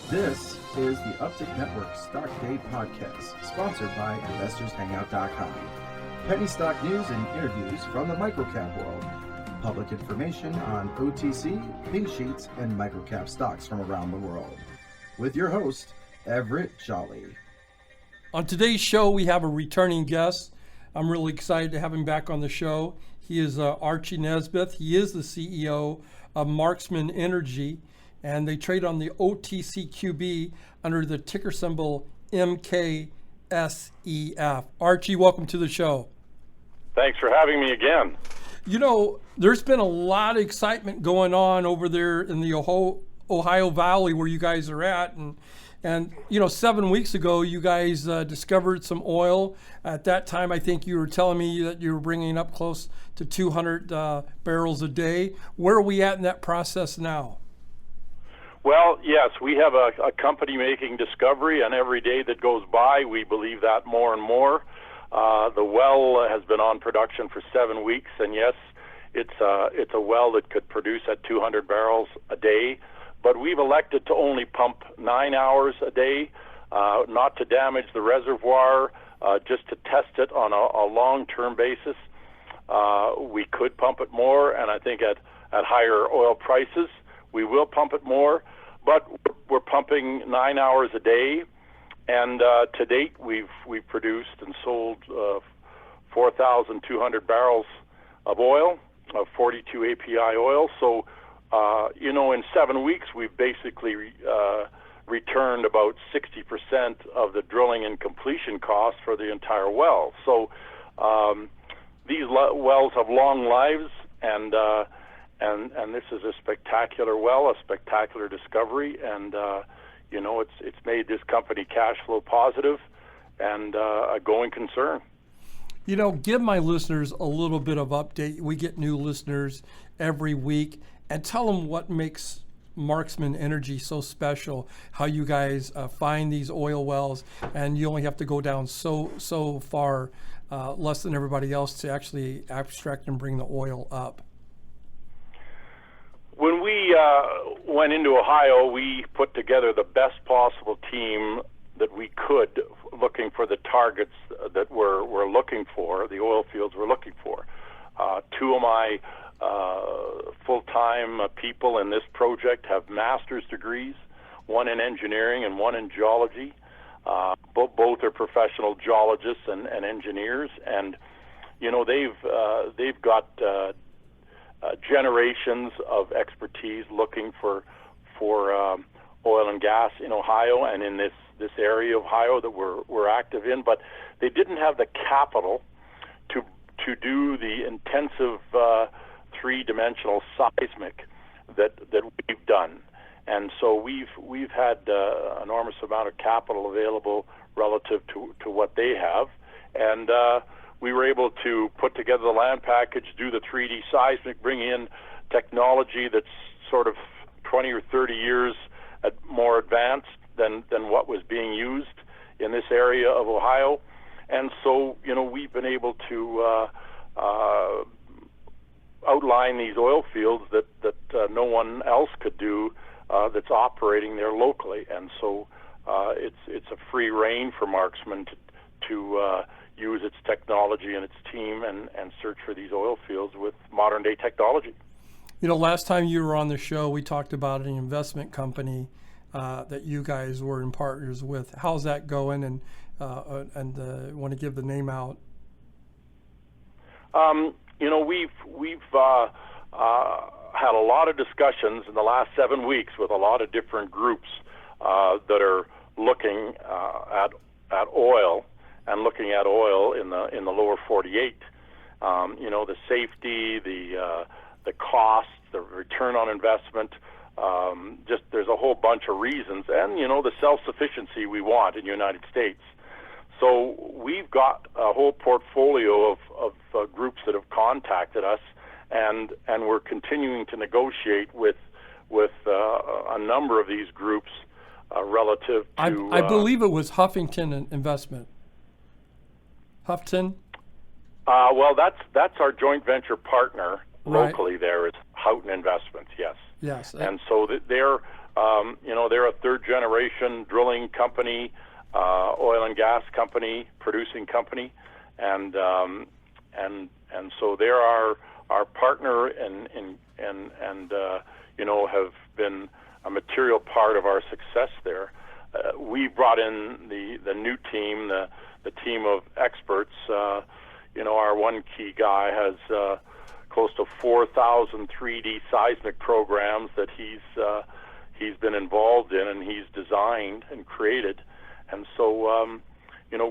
This is the Uptick Network Stock Day Podcast, sponsored by InvestorsHangout.com. Penny stock news and interviews from the microcap world. Public information on OTC, pink sheets, and microcap stocks from around the world. With your host, Everett Jolly. On today's show, we have a returning guest. I'm really excited to have him back on the show. He is Archie Nesbitt. He is the CEO of Marksmen Energy, and they trade on the OTCQB under the ticker symbol MKSEF. Archie, welcome to the show. Thanks for having me again. You know, there's been a lot of excitement going on over there in the Ohio Valley where you guys are at, and you know, 7 weeks ago, you guys discovered some oil. At that time, I think you were telling me that you were bringing up close to 200 barrels a day. Where are we at in that process now? Well, yes, we have a company making discovery, and every day that goes by, we believe that more and more. The well has been on production for 7 weeks, and yes, it's a well that could produce at 200 barrels a day. But we've elected to only pump 9 hours a day, not to damage the reservoir, just to test it on a long-term basis. We could pump it more, and I think at higher oil prices, we will pump it more. But we're pumping 9 hours a day, and to date, we've produced and sold 4,200 barrels of oil, of 42 API oil. So, you know, in 7 weeks, we've basically returned about 60% of the drilling and completion costs for the entire well. So these wells have long lives, and this is a spectacular well, a spectacular discovery, and you know, it's made this company cash flow positive and a going concern. You know, give my listeners a little bit of update. We get new listeners every week, and tell them what makes Marksmen Energy so special, how you guys find these oil wells, and you only have to go down so far, less than everybody else, to actually abstract and bring the oil up. When we went into Ohio, we put together the best possible team that we could, looking for the targets that we're looking for, the oil fields we're looking for. Two of my full-time people in this project have master's degrees, one in engineering and one in geology. Both are professional geologists and engineers, and you know, they've got generations of expertise looking for oil and gas in Ohio and in this area of Ohio that we're active in, but they didn't have the capital to do the intensive three-dimensional seismic that we've done. And so we've had enormous amount of capital available relative to what they have, and we were able to put together the land package, do the 3D seismic, bring in technology that's sort of 20 or 30 years more advanced than what was being used in this area of Ohio. And so, you know, we've been able to outline these oil fields that no one else could do that's operating there locally. And so it's a free rein for Marksmen to use its technology and its team and search for these oil fields with modern day technology. You know, last time you were on the show, we talked about an investment company that you guys were in partners with. How's that going? And want to give the name out? You know, we've had a lot of discussions in the last 7 weeks with a lot of different groups that are looking at oil and looking at oil in the lower 48. You know, the safety, the cost, the return on investment. Just there's a whole bunch of reasons, and you know, the self-sufficiency we want in the United States. So we've got a whole portfolio of groups that have contacted us, and we're continuing to negotiate with a number of these groups relative to. I believe it was Huffington Investment. Huffington. Well, that's our joint venture partner Right. locally. There is Houghton Investments. Yes. Yes. And so they're they're a third-generation drilling company, oil and gas company, producing company, and so they're our partner and have been a material part of our success there. We brought in the new team, the team of experts. Our one key guy has close to 4,000 3D seismic programs that he's been involved in and he's designed and created. And so,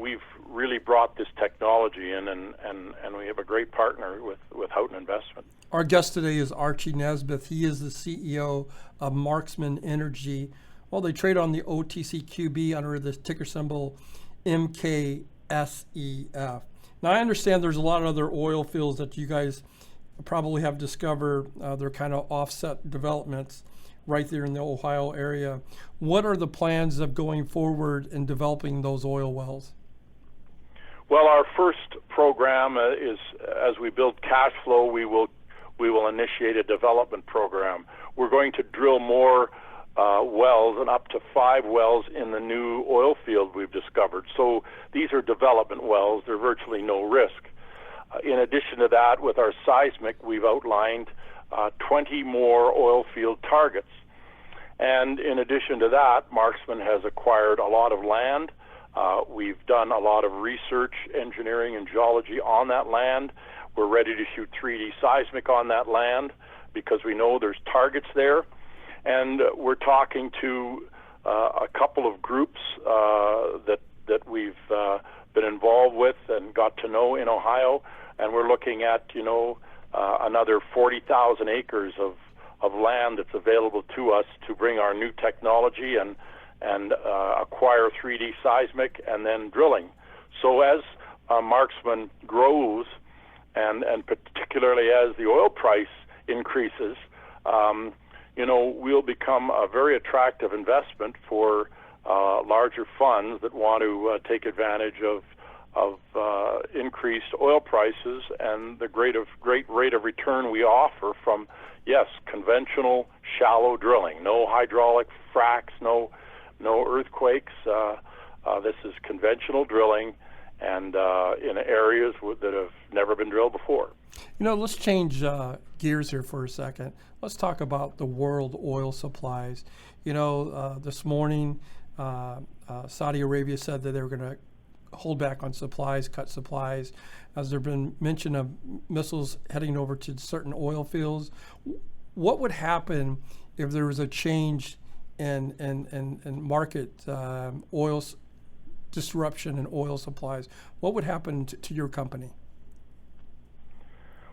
we've really brought this technology in, and we have a great partner with Houghton Investment. Our guest today is Archie Nesbitt. He is the CEO of Marksmen Energy. Well, they trade on the OTCQB under the ticker symbol MKSEF. Now, I understand there's a lot of other oil fields that you guys probably have discovered. They're kind of offset developments right there in the Ohio area. What are the plans of going forward in developing those oil wells? Well, our first program is, as we build cash flow, we will initiate a development program. We're going to drill more wells, and up to 5 wells in the new oil field we've discovered. So these are development wells. They're virtually no risk. In addition to that, with our seismic, we've outlined 20 more oil field targets. And in addition to that, Marksmen has acquired a lot of land. We've done a lot of research, engineering, and geology on that land. We're ready to shoot 3D seismic on that land because we know there's targets there. And we're talking to a couple of groups that we've been involved with and got to know in Ohio, and we're looking at another 40,000 acres of land that's available to us to bring our new technology and acquire 3D seismic and then drilling. So as Marksmen grows, and particularly as the oil price increases, we'll become a very attractive investment for larger funds that want to take advantage of increased oil prices and the great rate of return we offer from, yes, conventional shallow drilling, no hydraulic fracks, no earthquakes. This is conventional drilling, and in areas that have never been drilled before. Let's change gears here for a second. Let's talk about the world oil supplies. This morning, Saudi Arabia said that they were going to hold back on supplies, cut supplies, as there have been mention of missiles heading over to certain oil fields. What would happen if there was a change in market oil disruption in oil supplies? What would happen to your company?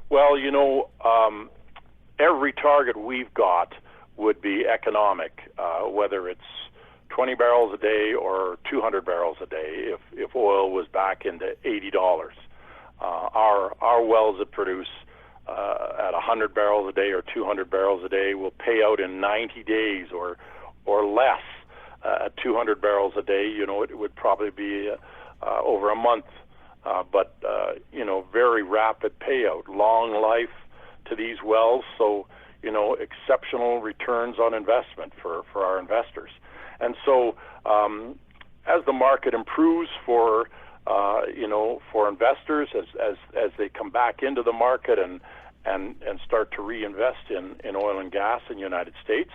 Well, every target we've got would be economic, whether it's 20 barrels a day or 200 barrels a day. If oil was back into $80, our wells that produce at 100 barrels a day or 200 barrels a day will pay out in 90 days or less. At 200 barrels a day, it would probably be over a month. But very rapid payout, long life to these wells, so exceptional returns on investment for our investors. And so as the market improves for investors, as they come back into the market and start to reinvest in oil and gas in the United States,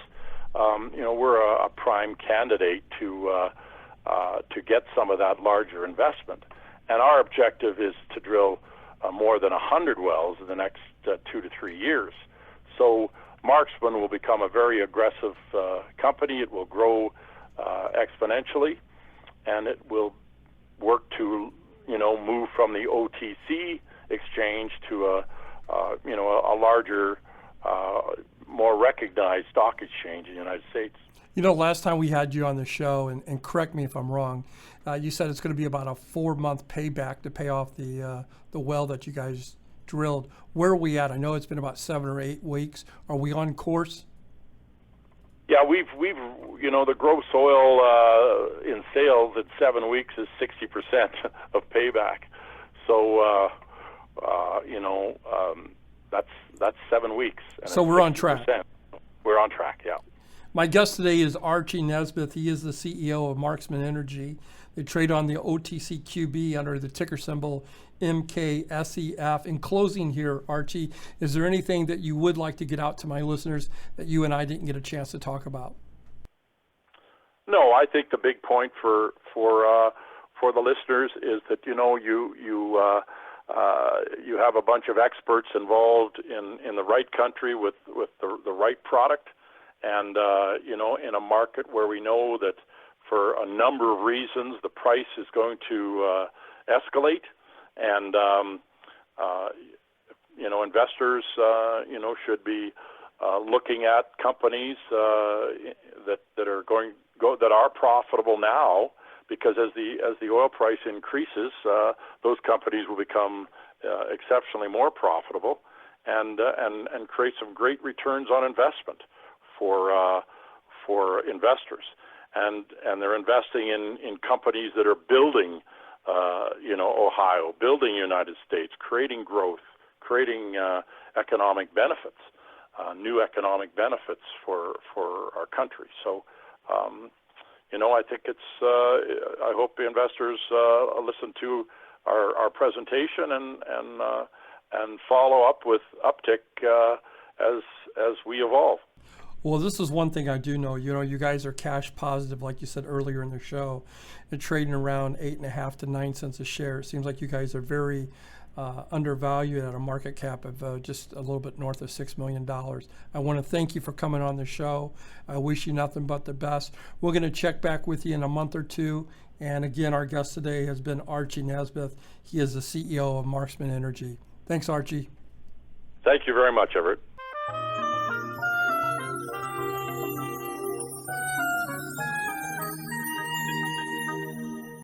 we're a prime candidate to get some of that larger investment. And our objective is to drill more than 100 wells in the next 2 to 3 years. So Marksmen will become a very aggressive company. It will grow exponentially, and it will work to move from the OTC exchange to a larger, more recognized stock exchange in the United States. Last time we had you on the show, and correct me if I'm wrong, you said it's going to be about a 4-month payback to pay off the well that you guys drilled. Where are we at? I know it's been about 7 or 8 weeks. Are we on course? Yeah, we've the gross oil in sales at 7 weeks is 60% of payback. So that's 7 weeks. So we're on track. We're on track, yeah. My guest today is Archie Nesbitt. He is the CEO of Marksmen Energy. They trade on the OTCQB under the ticker symbol MKSEF. In closing here, Archie, is there anything that you would like to get out to my listeners that you and I didn't get a chance to talk about? No, I think the big point for the listeners is that you have a bunch of experts involved in the right country with the right product, and in a market where we know that for a number of reasons the price is going to escalate, and investors should be looking at companies that are profitable now, because as the oil price increases, those companies will become exceptionally more profitable and create some great returns on investment for investors. And they're investing in companies that are building Ohio, building United States, creating growth, creating economic benefits, new economic benefits for our country. So I think I hope the investors listen to our presentation and follow up with Uptick as we evolve. Well, this is one thing I do know. You guys are cash positive, like you said earlier in the show, and trading around 8.5 to 9 cents a share. It seems like you guys are very undervalued at a market cap of just a little bit north of $6 million. I want to thank you for coming on the show. I wish you nothing but the best. We're going to check back with you in a month or two. And again, our guest today has been Archie Nesbitt. He is the CEO of Marksmen Energy. Thanks, Archie. Thank you very much, Everett.